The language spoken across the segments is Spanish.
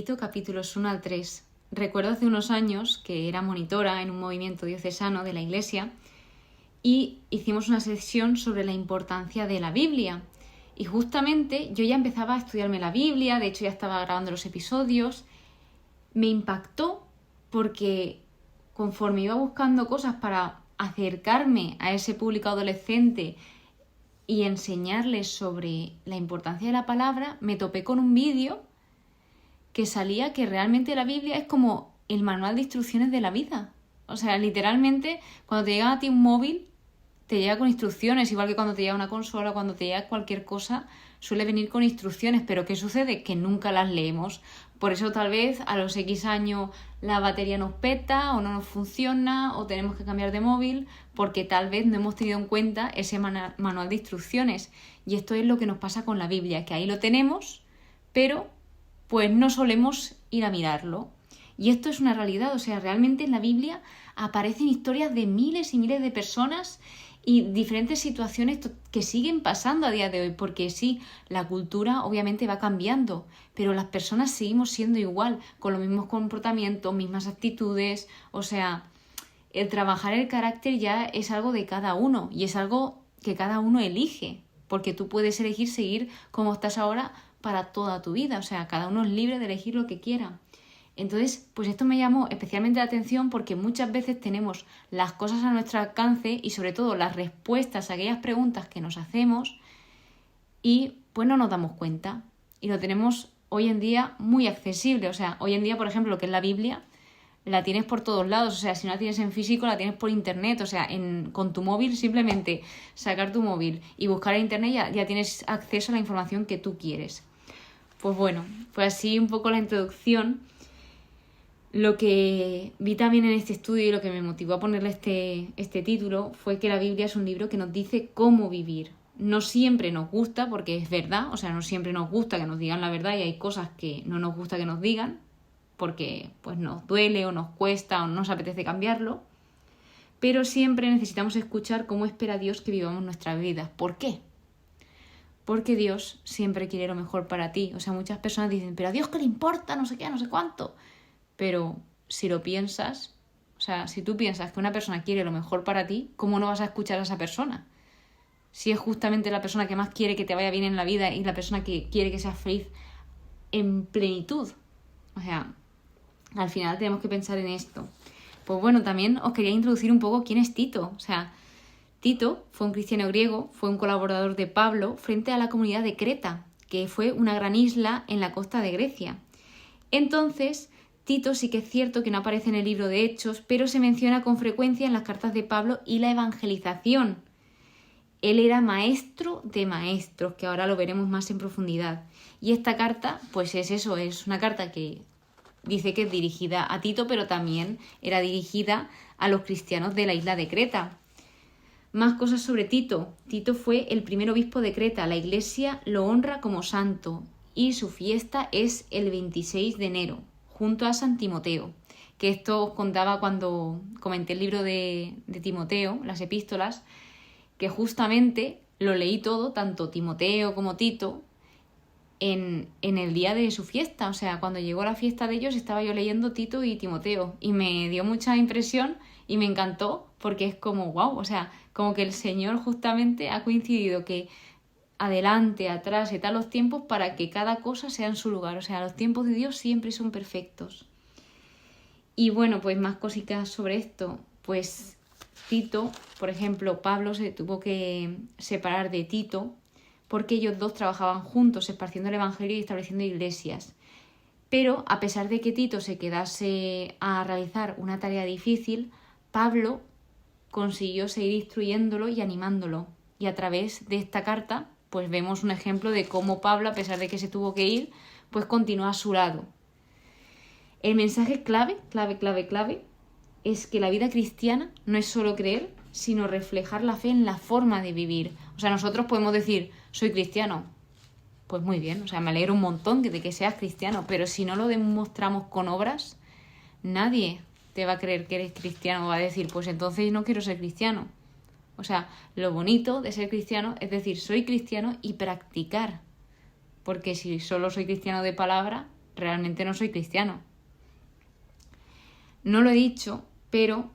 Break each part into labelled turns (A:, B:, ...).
A: Tito capítulos 1 al 3. Recuerdo hace unos años que era monitora en un movimiento diocesano de la Iglesia y hicimos una sesión sobre la importancia de la Biblia. Y justamente yo ya empezaba a estudiarme la Biblia, de hecho ya estaba grabando los episodios. Me impactó porque conforme iba buscando cosas para acercarme a ese público adolescente y enseñarles sobre la importancia de la palabra, me topé con un vídeo que salía que realmente la Biblia es como el manual de instrucciones de la vida. O sea, literalmente, cuando te llega a ti un móvil, te llega con instrucciones, igual que cuando te llega una consola, cuando te llega cualquier cosa, suele venir con instrucciones, pero ¿qué sucede? Que nunca las leemos. Por eso tal vez a los X años la batería nos peta o no nos funciona o tenemos que cambiar de móvil porque tal vez no hemos tenido en cuenta ese manual de instrucciones. Y esto es lo que nos pasa con la Biblia, que ahí lo tenemos, pero pues no solemos ir a mirarlo. Y esto es una realidad, o sea, realmente en la Biblia aparecen historias de miles y miles de personas y diferentes situaciones que siguen pasando a día de hoy, porque sí, la cultura obviamente va cambiando, pero las personas seguimos siendo igual, con los mismos comportamientos, mismas actitudes. O sea, el trabajar el carácter ya es algo de cada uno y es algo que cada uno elige, porque tú puedes elegir seguir como estás ahora para toda tu vida, o sea, cada uno es libre de elegir lo que quiera. Entonces, pues esto me llamó especialmente la atención porque muchas veces tenemos las cosas a nuestro alcance y sobre todo las respuestas a aquellas preguntas que nos hacemos y pues no nos damos cuenta. Y lo tenemos hoy en día muy accesible. O sea, hoy en día, por ejemplo, lo que es la Biblia, la tienes por todos lados. O sea, si no la tienes en físico, la tienes por internet. O sea, con tu móvil, simplemente sacar tu móvil y buscar en internet ya tienes acceso a la información que tú quieres. Pues bueno, pues así un poco la introducción. Lo que vi también en este estudio y lo que me motivó a ponerle este título fue que la Biblia es un libro que nos dice cómo vivir. No siempre nos gusta, porque es verdad, o sea, no siempre nos gusta que nos digan la verdad y hay cosas que no nos gusta que nos digan porque pues nos duele o nos cuesta o no nos apetece cambiarlo, pero siempre necesitamos escuchar cómo espera Dios que vivamos nuestras vidas. ¿Por qué? Porque Dios siempre quiere lo mejor para ti. O sea, muchas personas dicen, pero a Dios ¿qué le importa? No sé qué, no sé cuánto. Pero si lo piensas, o sea, si tú piensas que una persona quiere lo mejor para ti, ¿cómo no vas a escuchar a esa persona? Si es justamente la persona que más quiere que te vaya bien en la vida y la persona que quiere que seas feliz en plenitud. O sea, al final tenemos que pensar en esto. Pues bueno, también os quería introducir un poco quién es Tito. O sea, Tito fue un cristiano griego, fue un colaborador de Pablo frente a la comunidad de Creta, que fue una gran isla en la costa de Grecia. Entonces, Tito sí que es cierto que no aparece en el libro de Hechos, pero se menciona con frecuencia en las cartas de Pablo y la evangelización. Él era maestro de maestros, que ahora lo veremos más en profundidad. Y esta carta, pues es eso, es una carta que dice que es dirigida a Tito, pero también era dirigida a los cristianos de la isla de Creta. Más cosas sobre Tito. Tito fue el primer obispo de Creta. La iglesia lo honra como santo y su fiesta es el 26 de enero. Junto a San Timoteo, que esto os contaba cuando comenté el libro de Timoteo, las epístolas, que justamente lo leí todo, tanto Timoteo como Tito, en el día de su fiesta. O sea, cuando llegó la fiesta de ellos estaba yo leyendo Tito y Timoteo y me dio mucha impresión y me encantó porque es como wow, o sea, como que el Señor justamente ha coincidido que adelante, atrás y tal los tiempos para que cada cosa sea en su lugar. O sea, los tiempos de Dios siempre son perfectos. Y bueno, pues más cositas sobre esto. Pues Tito, por ejemplo, Pablo se tuvo que separar de Tito porque ellos dos trabajaban juntos esparciendo el evangelio y estableciendo iglesias. Pero a pesar de que Tito se quedase a realizar una tarea difícil, Pablo consiguió seguir instruyéndolo y animándolo. Y a través de esta carta pues vemos un ejemplo de cómo Pablo, a pesar de que se tuvo que ir, pues continúa a su lado. El mensaje clave es que la vida cristiana no es solo creer, sino reflejar la fe en la forma de vivir. O sea, nosotros podemos decir, soy cristiano. Pues muy bien, o sea, me alegro un montón de que seas cristiano, pero si no lo demostramos con obras, nadie te va a creer que eres cristiano o va a decir, pues entonces no quiero ser cristiano. O sea, lo bonito de ser cristiano es decir, soy cristiano y practicar. Porque si solo soy cristiano de palabra, realmente no soy cristiano. No lo he dicho, pero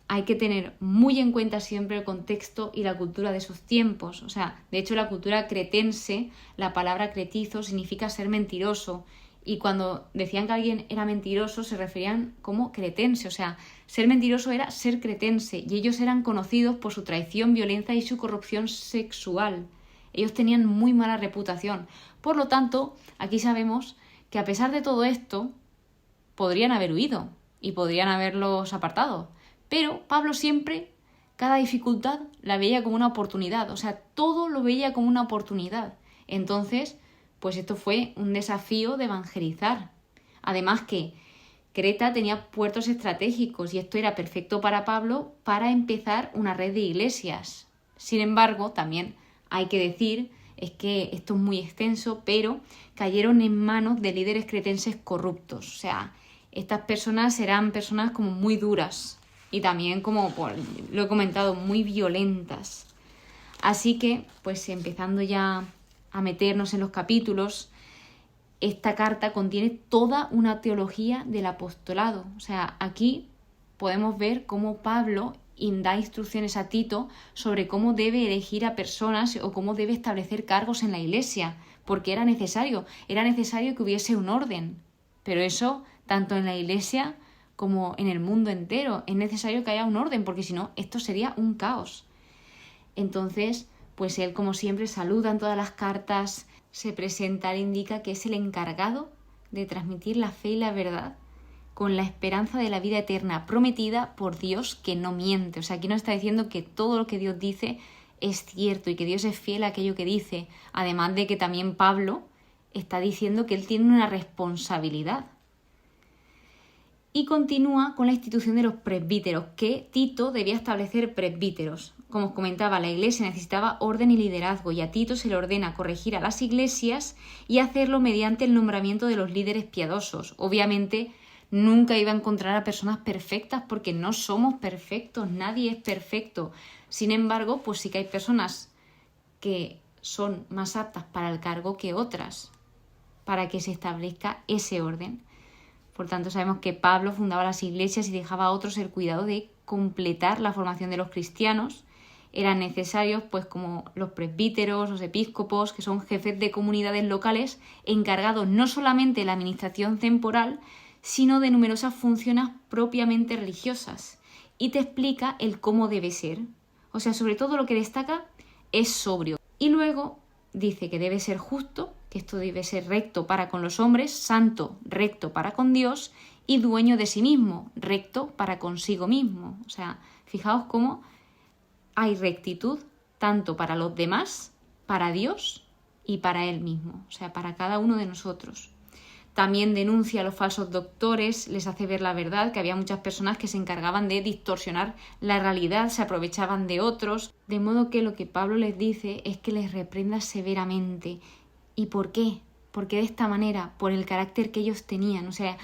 A: hay que tener muy en cuenta siempre el contexto y la cultura de esos tiempos. O sea, de hecho, la cultura cretense, la palabra cretizo significa ser mentiroso. Y cuando decían que alguien era mentiroso, se referían como cretense. O sea, ser mentiroso era ser cretense. Y ellos eran conocidos por su traición, violencia y su corrupción sexual. Ellos tenían muy mala reputación. Por lo tanto, aquí sabemos que a pesar de todo esto, podrían haber huido y podrían haberlos apartado. Pero Pablo siempre, cada dificultad, la veía como una oportunidad. O sea, todo lo veía como una oportunidad. Entonces, pues esto fue un desafío de evangelizar. Además que Creta tenía puertos estratégicos y esto era perfecto para Pablo para empezar una red de iglesias. Sin embargo, también hay que decir, es que esto es muy extenso, pero cayeron en manos de líderes cretenses corruptos. O sea, estas personas eran personas como muy duras y también, como lo he comentado, muy violentas. Así que, pues empezando ya a meternos en los capítulos, esta carta contiene toda una teología del apostolado. O sea, aquí podemos ver cómo Pablo da instrucciones a Tito sobre cómo debe elegir a personas o cómo debe establecer cargos en la iglesia, porque era necesario que hubiese un orden. Pero eso, tanto en la iglesia como en el mundo entero, es necesario que haya un orden, porque si no, esto sería un caos. Entonces, pues él, como siempre, saluda en todas las cartas, se presenta, le indica que es el encargado de transmitir la fe y la verdad con la esperanza de la vida eterna prometida por Dios que no miente. O sea, aquí nos está diciendo que todo lo que Dios dice es cierto y que Dios es fiel a aquello que dice. Además de que también Pablo está diciendo que él tiene una responsabilidad. Y continúa con la institución de los presbíteros, que Tito debía establecer presbíteros. Como os comentaba, la iglesia necesitaba orden y liderazgo y a Tito se le ordena corregir a las iglesias y hacerlo mediante el nombramiento de los líderes piadosos. Obviamente, nunca iba a encontrar a personas perfectas porque no somos perfectos, nadie es perfecto. Sin embargo, pues sí que hay personas que son más aptas para el cargo que otras, para que se establezca ese orden. Por tanto, sabemos que Pablo fundaba las iglesias y dejaba a otros el cuidado de completar la formación de los cristianos. Eran necesarios, pues, como los presbíteros, los episcopos, que son jefes de comunidades locales, encargados no solamente de la administración temporal, sino de numerosas funciones propiamente religiosas. Y te explica el cómo debe ser. O sea, sobre todo lo que destaca es sobrio. Y luego dice que debe ser justo, que esto debe ser recto para con los hombres, santo, recto para con Dios, y dueño de sí mismo, recto para consigo mismo. O sea, fijaos cómo hay rectitud tanto para los demás, para Dios y para Él mismo, o sea, para cada uno de nosotros. También denuncia a los falsos doctores, les hace ver la verdad, que había muchas personas que se encargaban de distorsionar la realidad, se aprovechaban de otros, de modo que lo que Pablo les dice es que les reprenda severamente. ¿Y por qué? Porque de esta manera, por el carácter que ellos tenían, o sea,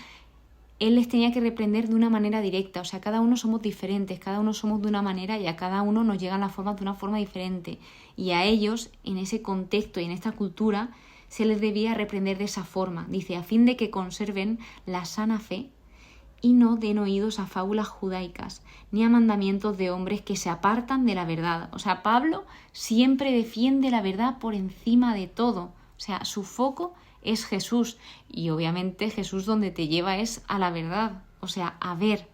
A: él les tenía que reprender de una manera directa, o sea, cada uno somos diferentes, cada uno somos de una manera y a cada uno nos llegan las formas de una forma diferente. Y a ellos, en ese contexto y en esta cultura, se les debía reprender de esa forma, dice, a fin de que conserven la sana fe y no den oídos a fábulas judaicas, ni a mandamientos de hombres que se apartan de la verdad. O sea, Pablo siempre defiende la verdad por encima de todo. O sea, su foco es Jesús y obviamente Jesús donde te lleva es a la verdad, o sea, a ver.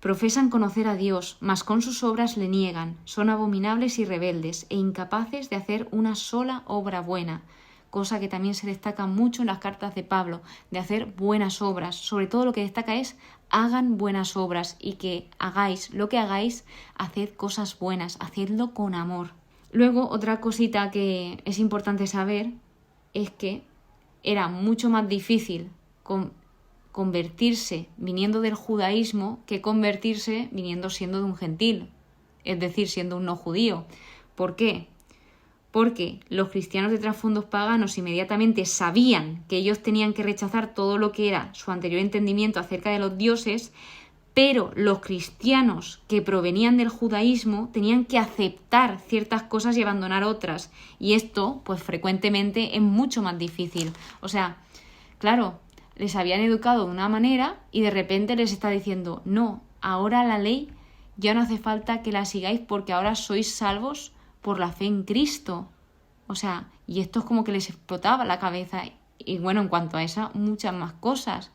A: Profesan conocer a Dios, mas con sus obras le niegan, son abominables y rebeldes e incapaces de hacer una sola obra buena, cosa que también se destaca mucho en las cartas de Pablo, de hacer buenas obras. Sobre todo lo que destaca es hagan buenas obras y que hagáis lo que hagáis, haced cosas buenas, hacedlo con amor. Luego, otra cosita que es importante saber es que era mucho más difícil convertirse viniendo del judaísmo que convertirse siendo de un gentil, es decir, siendo un no judío. ¿Por qué? Porque los cristianos de trasfondos paganos inmediatamente sabían que ellos tenían que rechazar todo lo que era su anterior entendimiento acerca de los dioses, pero los cristianos que provenían del judaísmo tenían que aceptar ciertas cosas y abandonar otras. Y esto, pues frecuentemente, es mucho más difícil. O sea, claro, les habían educado de una manera y de repente les está diciendo, no, ahora la ley ya no hace falta que la sigáis porque ahora sois salvos por la fe en Cristo. O sea, y esto es como que les explotaba la cabeza. Y bueno, en cuanto a esa, muchas más cosas.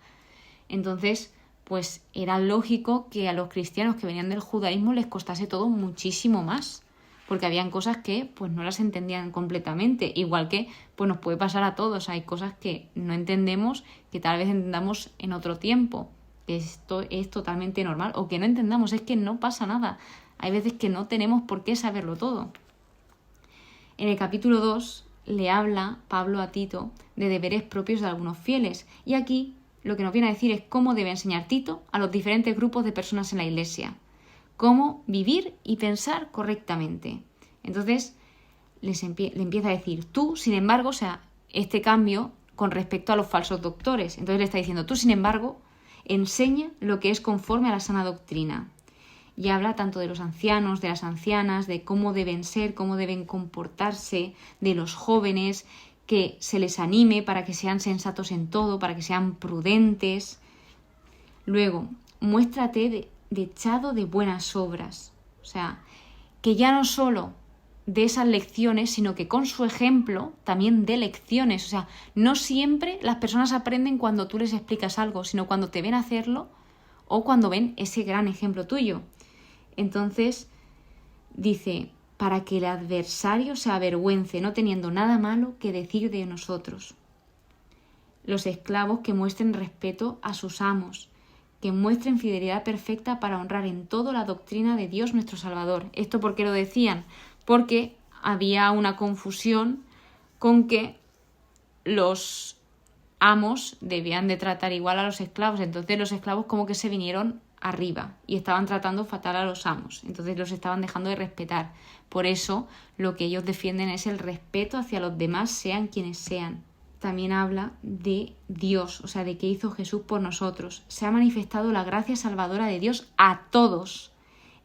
A: Entonces, pues era lógico que a los cristianos que venían del judaísmo les costase todo muchísimo más, porque habían cosas que pues no las entendían completamente, igual que pues nos puede pasar a todos, hay cosas que no entendemos, que tal vez entendamos en otro tiempo, que esto es totalmente normal, o que no entendamos, es que no pasa nada, hay veces que no tenemos por qué saberlo todo. En el capítulo 2 le habla Pablo a Tito de deberes propios de algunos fieles, y aquí lo que nos viene a decir es cómo debe enseñar Tito a los diferentes grupos de personas en la iglesia, cómo vivir y pensar correctamente. Entonces le empieza a decir, tú, sin embargo, o sea, este cambio con respecto a los falsos doctores. Entonces le está diciendo, tú, sin embargo, enseña lo que es conforme a la sana doctrina. Y habla tanto de los ancianos, de las ancianas, de cómo deben ser, cómo deben comportarse, de los jóvenes, que se les anime para que sean sensatos en todo, para que sean prudentes. Luego, muéstrate dechado de buenas obras. O sea, que ya no solo de esas lecciones, sino que con su ejemplo también dé lecciones. O sea, no siempre las personas aprenden cuando tú les explicas algo, sino cuando te ven hacerlo o cuando ven ese gran ejemplo tuyo. Entonces, dice, para que el adversario se avergüence, no teniendo nada malo que decir de nosotros. Los esclavos que muestren respeto a sus amos, que muestren fidelidad perfecta para honrar en todo la doctrina de Dios nuestro Salvador. ¿Esto por qué lo decían? Porque había una confusión con que los amos debían de tratar igual a los esclavos. Entonces los esclavos como que se vinieron arriba y estaban tratando fatal a los amos, entonces los estaban dejando de respetar. Por eso lo que ellos defienden es el respeto hacia los demás, sean quienes sean. También habla de Dios, o sea, de qué hizo Jesús por nosotros. Se ha manifestado la gracia salvadora de Dios a todos.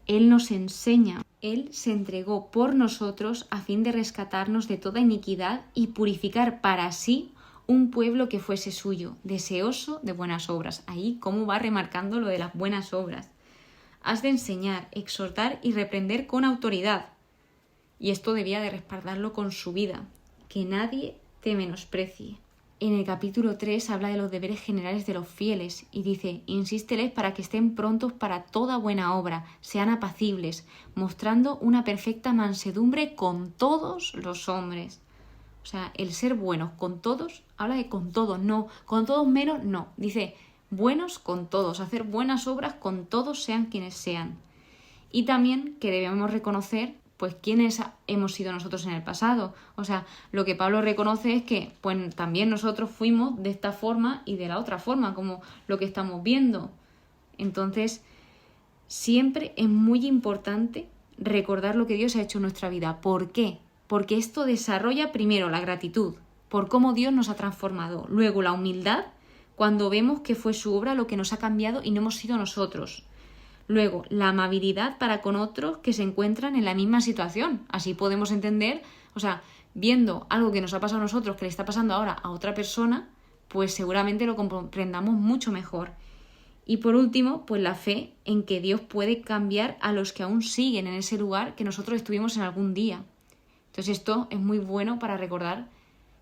A: Él nos enseña, Él se entregó por nosotros a fin de rescatarnos de toda iniquidad y purificar para sí un pueblo que fuese suyo, deseoso de buenas obras. Ahí cómo va remarcando lo de las buenas obras. Has de enseñar, exhortar y reprender con autoridad. Y esto debía de respaldarlo con su vida. Que nadie te menosprecie. En el capítulo 3 habla de los deberes generales de los fieles y dice, insísteles para que estén prontos para toda buena obra, sean apacibles, mostrando una perfecta mansedumbre con todos los hombres. O sea, el ser buenos con todos, habla de con todos, no, con todos menos, no. Dice, buenos con todos, hacer buenas obras con todos, sean quienes sean. Y también que debemos reconocer, pues, quiénes hemos sido nosotros en el pasado. O sea, lo que Pablo reconoce es que, pues, también nosotros fuimos de esta forma y de la otra forma, como lo que estamos viendo. Entonces, siempre es muy importante recordar lo que Dios ha hecho en nuestra vida. ¿Por qué? Porque esto desarrolla primero la gratitud por cómo Dios nos ha transformado. Luego la humildad cuando vemos que fue su obra lo que nos ha cambiado y no hemos sido nosotros. Luego la amabilidad para con otros que se encuentran en la misma situación. Así podemos entender, o sea, viendo algo que nos ha pasado a nosotros, que le está pasando ahora a otra persona, pues seguramente lo comprendamos mucho mejor. Y por último, pues la fe en que Dios puede cambiar a los que aún siguen en ese lugar que nosotros estuvimos en algún día. Entonces esto es muy bueno para recordar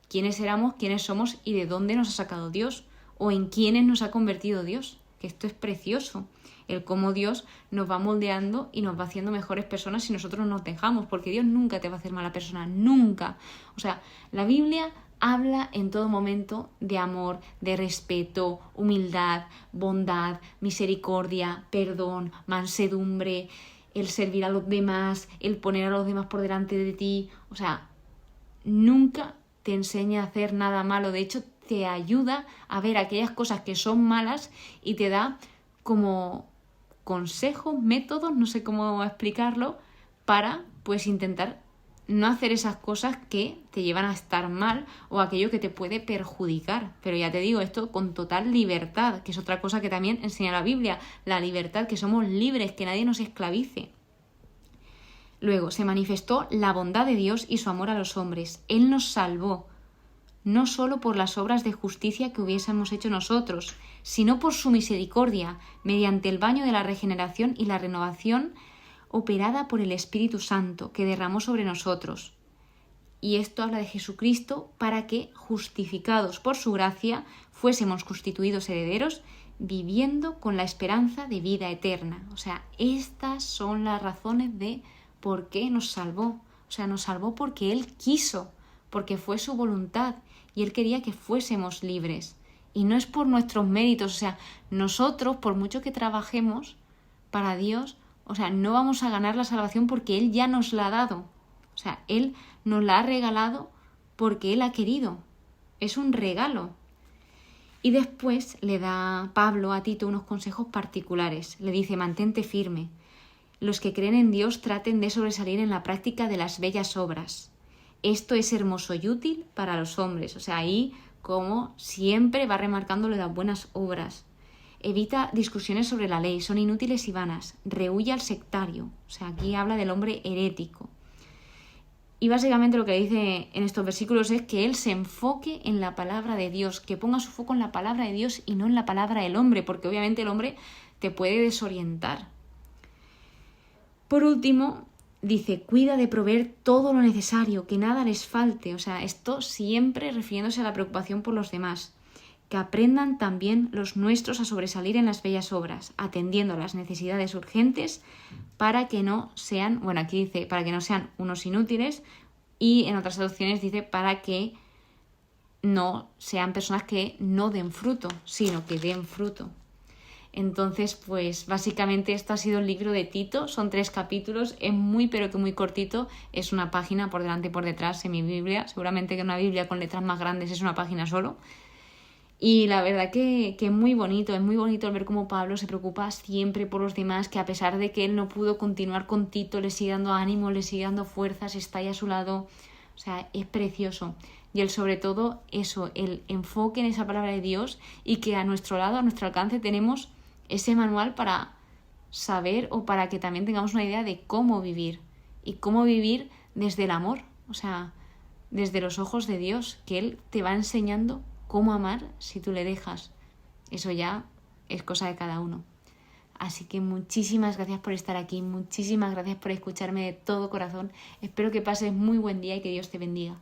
A: quiénes éramos, quiénes somos y de dónde nos ha sacado Dios o en quiénes nos ha convertido Dios, que esto es precioso, el cómo Dios nos va moldeando y nos va haciendo mejores personas si nosotros nos dejamos, porque Dios nunca te va a hacer mala persona, nunca. O sea, la Biblia habla en todo momento de amor, de respeto, humildad, bondad, misericordia, perdón, mansedumbre, el servir a los demás, el poner a los demás por delante de ti. O sea, nunca te enseña a hacer nada malo. De hecho, te ayuda a ver aquellas cosas que son malas y te da como consejos, métodos, no sé cómo explicarlo, para pues intentar no hacer esas cosas que te llevan a estar mal o aquello que te puede perjudicar. Pero ya te digo, esto con total libertad, que es otra cosa que también enseña la Biblia, la libertad, que somos libres, que nadie nos esclavice. Luego, se manifestó la bondad de Dios y su amor a los hombres. Él nos salvó. no solo por las obras de justicia que hubiésemos hecho nosotros, sino por su misericordia, mediante el baño de la regeneración y la renovación operada por el Espíritu Santo, que derramó sobre nosotros. Y esto habla de Jesucristo para que, justificados por su gracia, fuésemos constituidos herederos, viviendo con la esperanza de vida eterna. O sea, estas son las razones de por qué nos salvó. O sea, nos salvó porque Él quiso, porque fue su voluntad y Él quería que fuésemos libres. Y no es por nuestros méritos. O sea, nosotros, por mucho que trabajemos para Dios, o sea, no vamos a ganar la salvación porque Él ya nos la ha dado. O sea, Él nos la ha regalado porque Él ha querido. Es un regalo. Y después le da Pablo a Tito unos consejos particulares. Le dice, mantente firme. Los que creen en Dios traten de sobresalir en la práctica de las bellas obras. Esto es hermoso y útil para los hombres. O sea, ahí como siempre va remarcándole las buenas obras. Evita discusiones sobre la ley, son inútiles y vanas. Rehúye al sectario. O sea, aquí habla del hombre herético. Y básicamente lo que dice en estos versículos es que él se enfoque en la palabra de Dios, que ponga su foco en la palabra de Dios y no en la palabra del hombre, porque obviamente el hombre te puede desorientar. Por último, dice, cuida de proveer todo lo necesario, que nada les falte. O sea, esto siempre refiriéndose a la preocupación por los demás. Que aprendan también los nuestros a sobresalir en las bellas obras, atendiendo a las necesidades urgentes para que no sean, bueno, aquí dice, para que no sean unos inútiles, y en otras traducciones dice, para que no sean personas que no den fruto, sino que den fruto. Entonces, pues básicamente esto ha sido el libro de Tito, son 3 capítulos, es muy pero que muy cortito, es una página por delante y por detrás en mi Biblia, seguramente que una Biblia con letras más grandes es una página solo. Y la verdad que es muy bonito el ver cómo Pablo se preocupa siempre por los demás, que a pesar de que él no pudo continuar con Tito, le sigue dando ánimo, le sigue dando fuerzas, está ahí a su lado. O sea, es precioso. Y él sobre todo eso, el enfoque en esa palabra de Dios y que a nuestro lado, a nuestro alcance tenemos ese manual para saber o para que también tengamos una idea de cómo vivir. Y cómo vivir desde el amor, o sea, desde los ojos de Dios, que Él te va enseñando cómo amar si tú le dejas. Eso ya es cosa de cada uno. Así que muchísimas gracias por estar aquí, muchísimas gracias por escucharme de todo corazón. Espero que pases muy buen día y que Dios te bendiga.